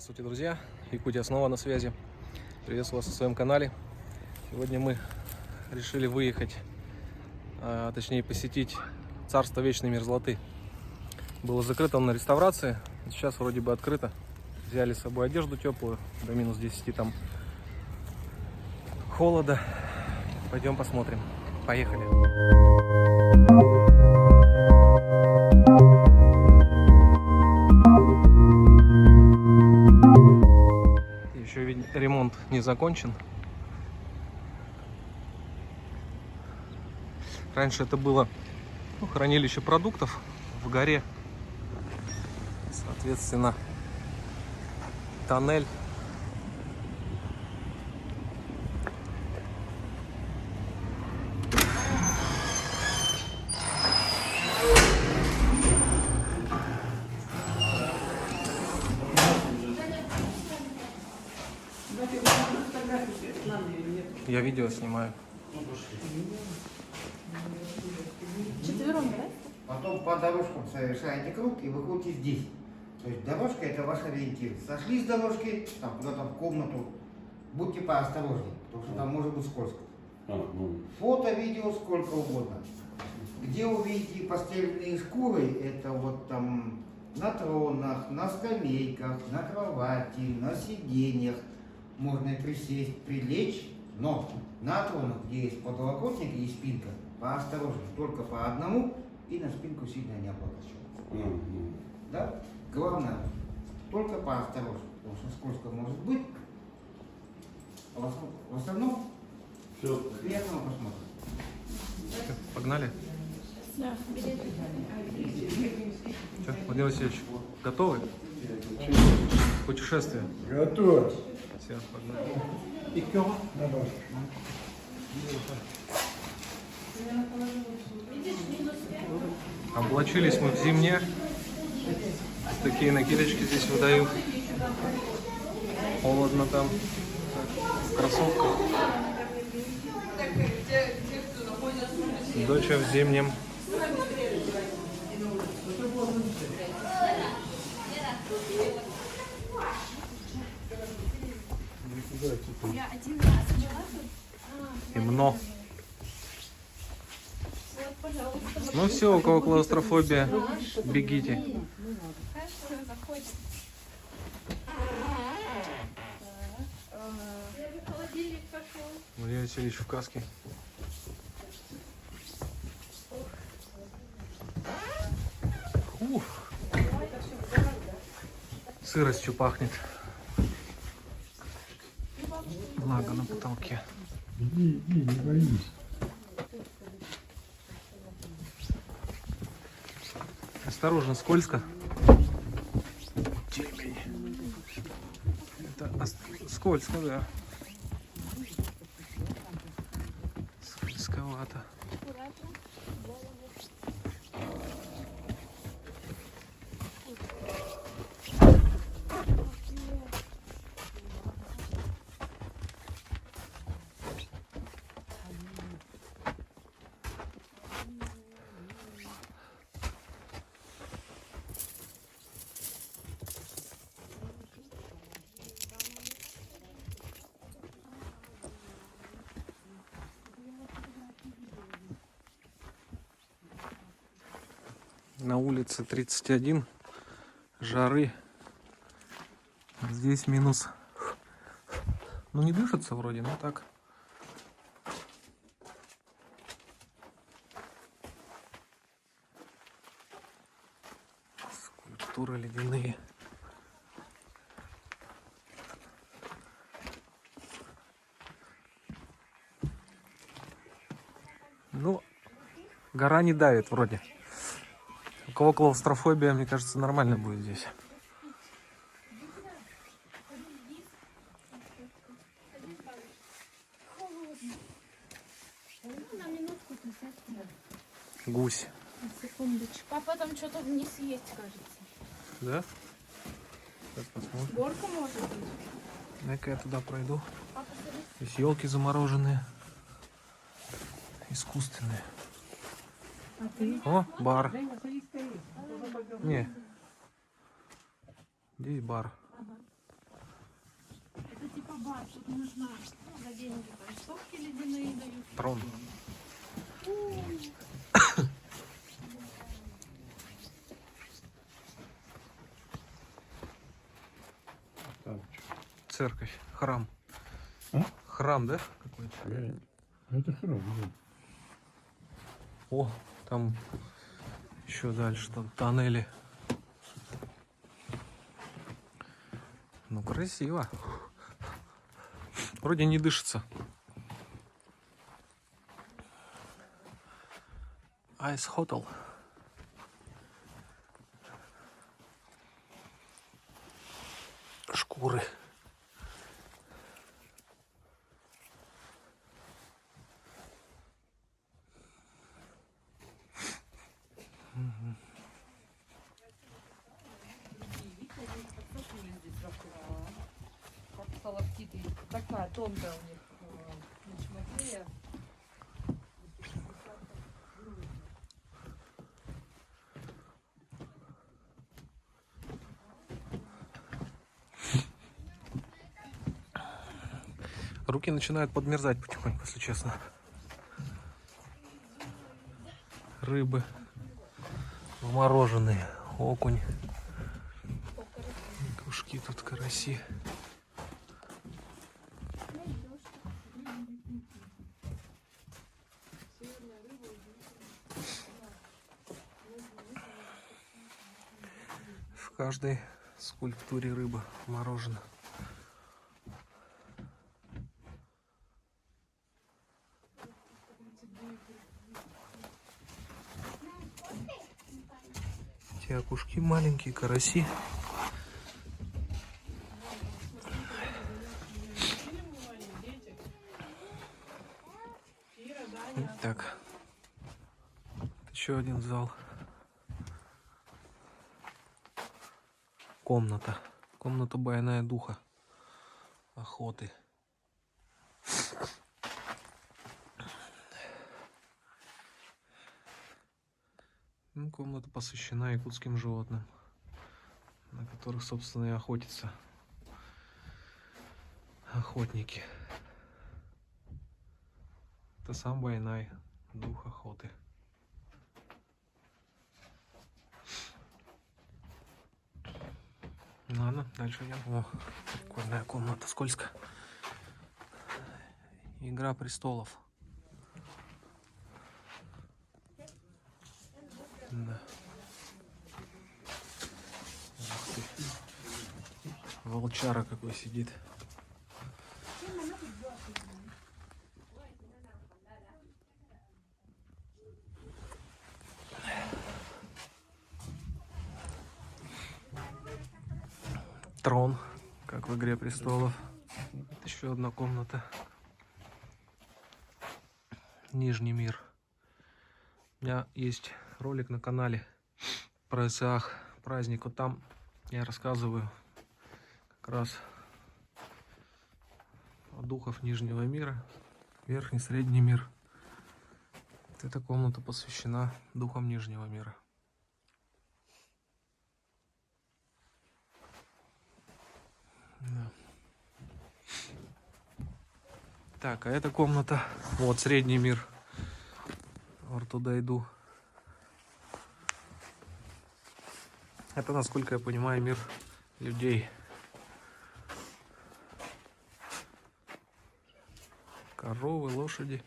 Здравствуйте, друзья! Якутия снова на связи. Приветствую вас на своем канале. Сегодня мы решили выехать, точнее посетить царство вечной мерзлоты. Было закрыто на реставрации, сейчас вроде бы открыто. Взяли с собой одежду теплую, до минус 10 там холода. Пойдем посмотрим. Поехали! Еще ремонт не закончен. Раньше это было хранилище продуктов в горе. Соответственно, тоннель. Я видео снимаю. Четвером, да? Потом по дорожкам совершаете круг и выходите здесь. То есть дорожка — это ваш ориентир. Сошли с дорожки, там куда-то в комнату, будьте поосторожнее, потому что там может быть скользко. Фото, видео, сколько угодно. Где увидите постельные шкуры, это вот там на тронах, на скамейках, на кровати, на сиденьях. Можно присесть, прилечь, но на тронах, где есть подлокотник и спинка, поосторожнее, только по одному, и на спинку сильно не облокачиваться. Да? Главное, только поосторожнее, потому что скользко может быть. А в остальном, все. Приятного просмотра. Погнали. Да. Что, Владимир Васильевич, готовы? Путешествие. Готов. Все, погнали. Облачились мы в зимнее. Такие накидочки здесь выдают. Холодно там. В кроссовках. Доча в зимнем. Я один раз была тут. Темно. Вот, пожалуйста. Ну все, у кого клаустрофобия, бегите. Хорошо, заходим. Холодильник пошел. Владимир Васильевич в каске. Уф. Сыростью пахнет. Влага на потолке. Иди, не боись. Осторожно, скользко. Темень. Это скользко, да. Скользковато. На улице 31, жары. Здесь минус. Ну не дышится вроде, но так. Скульптуры ледяные. Ну, гора не давит вроде. У кого клаустрофобия, мне кажется, нормально будет здесь. На минутку присядьте. Гусь. Секундочку. Папа там что-то вниз есть, кажется. Да? Сейчас посмотрим. Горка может быть. Дай-ка я туда пройду. Папа, садись. Здесь елки замороженные. Искусственные. О, бар. Не. Здесь бар. баб, тут нужно на деньги толстовки ледяные дают. Трон. Там Церковь, храм. А? Храм, да? Какой-то? Это храм, да. О, там еще дальше, там тоннели. Ну, красиво. Вроде не дышится. Ice Hotel. Шкуры. Как сталактиты. Такая тонкая у них материя. Руки начинают подмерзать потихоньку, если честно. Рыбы вмороженные, окунь. Кружки тут, караси. В каждой скульптуре рыба мороженая. Те окушки маленькие, караси. Так, еще один зал. Комната. Комната Баяная Духа. Охоты. Ну, комната посвящена якутским животным, на которых, собственно, и охотятся охотники. Это сам Байнай, дух охоты. Ладно, дальше идем. О, прикольная комната, скользко. Игра престолов. Да. Ух ты. Волчара какой сидит. Трон, как в «Игре престолов». Еще одна комната. Нижний мир. У меня есть ролик на канале про САХ праздник. Вот там я рассказываю как раз о духах Нижнего мира, Верхний, Средний мир. Вот эта комната посвящена духам Нижнего мира. Да. Так, а эта комната, вот Средний мир. Вот туда иду. Это, насколько я понимаю, мир людей. Коровы, лошади.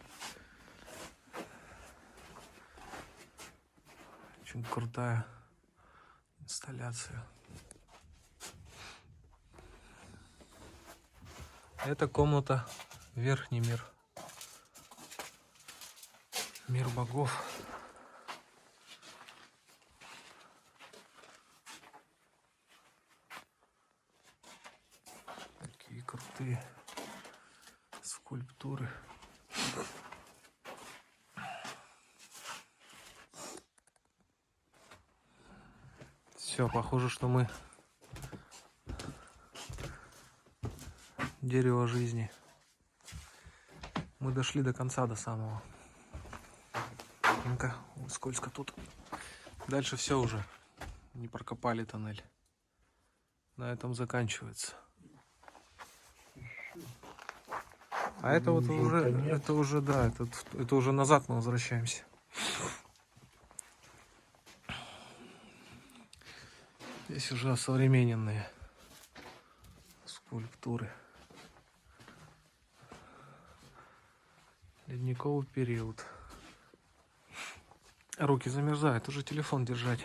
Очень крутая инсталляция. Это комната Верхний мир. Мир богов. Такие крутые скульптуры. Все, похоже, что мы дерево жизни. Мы дошли до конца, до самого. Ну-ка, скользко тут. Дальше все уже. Не прокопали тоннель. На этом заканчивается. А это вот Уже уже, конец. это уже, да, это уже назад мы возвращаемся. Здесь уже осовремененные скульптуры. Ледниковый период. Руки замерзают, уже телефон держать.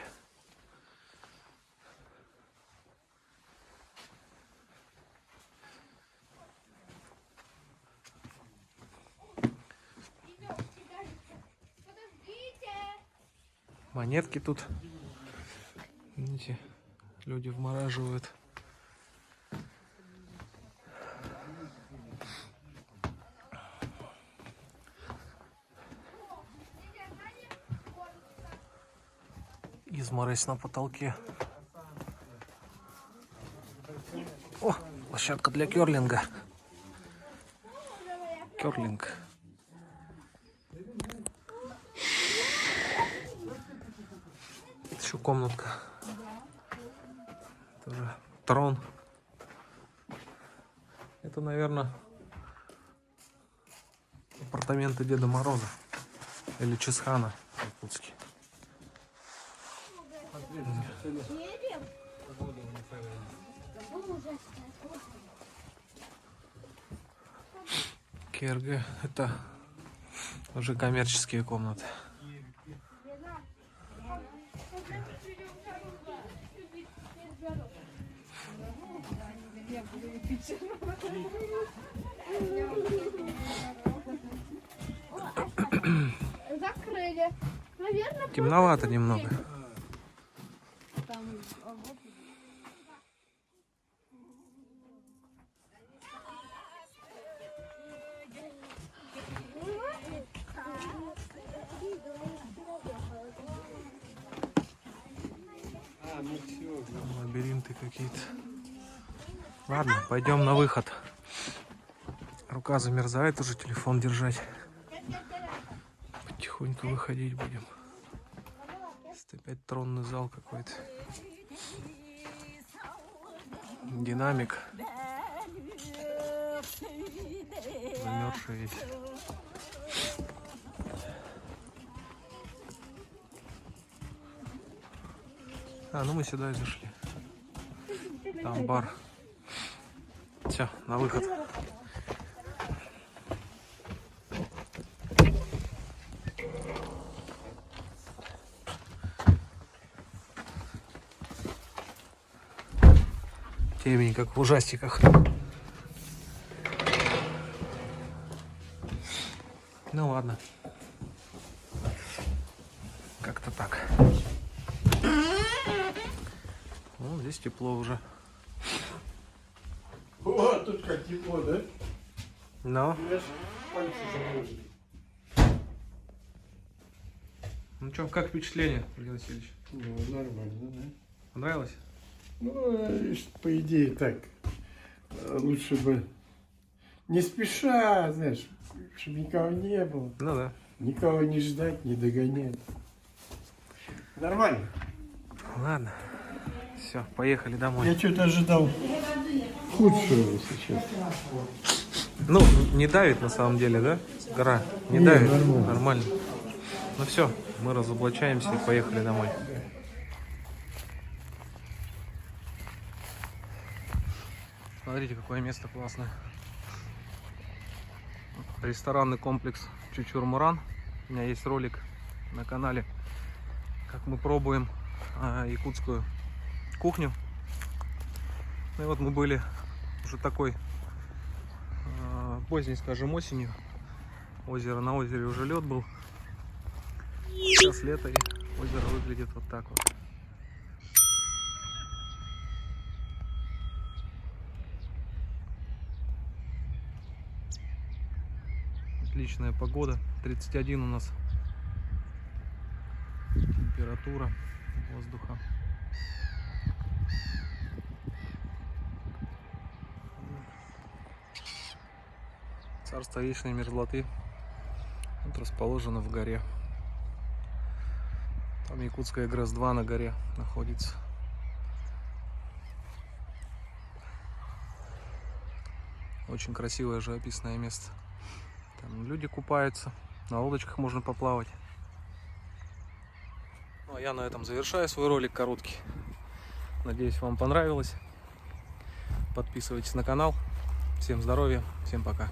Монетки тут. Видите, люди вмораживают. Изморозь на потолке. О, площадка для керлинга. Керлинг. Еще комнатка. Тоже трон. Это, наверное, апартаменты Деда Мороза или Чесхана в Иркутске. КРГ — это уже коммерческие комнаты. Закрыли. Наверное, Темновато немного. Лабиринты какие-то. Ладно, пойдем на выход. Рука замерзает, уже телефон держать. Потихоньку выходить будем. Это опять тронный зал какой-то. Динамик. Замерзший весь. А, ну мы сюда и зашли. Там бар. Все, на выход. Темень, как в ужастиках. Ну ладно. Как-то так. Ну, здесь тепло уже. О, тут как тепло, да? Но. Я ж пальцы замерзли. Ну что, как впечатление, Илья Васильевич? Ну, нормально, да? Понравилось? Ну, по идее, так. Лучше бы не спеша, знаешь, чтобы никого не было. Ну да. Никого не ждать, не догонять. Нормально. Ладно. Все, поехали домой. Я что-то ожидал худшего сейчас. Ну, не давит на самом деле, да? Гора не Не, давит. нормально. Нормально. Ну все, мы разоблачаемся и поехали домой. Смотрите, какое место классное. Ресторанный комплекс Чучур-Муран. У меня есть ролик на канале, как мы пробуем якутскую кухню. Ну и вот мы были уже такой поздней, скажем, осенью. На озере уже лед был. Сейчас лето, и озеро выглядит вот так вот. Отличная погода. 31 у нас температура воздуха. Царство вечной мерзлоты вот расположено в горе. Там Якутская ГРЭС-2 на горе находится. Очень красивое живописное место. Люди купаются, на лодочках можно поплавать. Ну а я на этом завершаю свой ролик короткий. Надеюсь, вам понравилось. Подписывайтесь на канал. Всем здоровья, всем пока.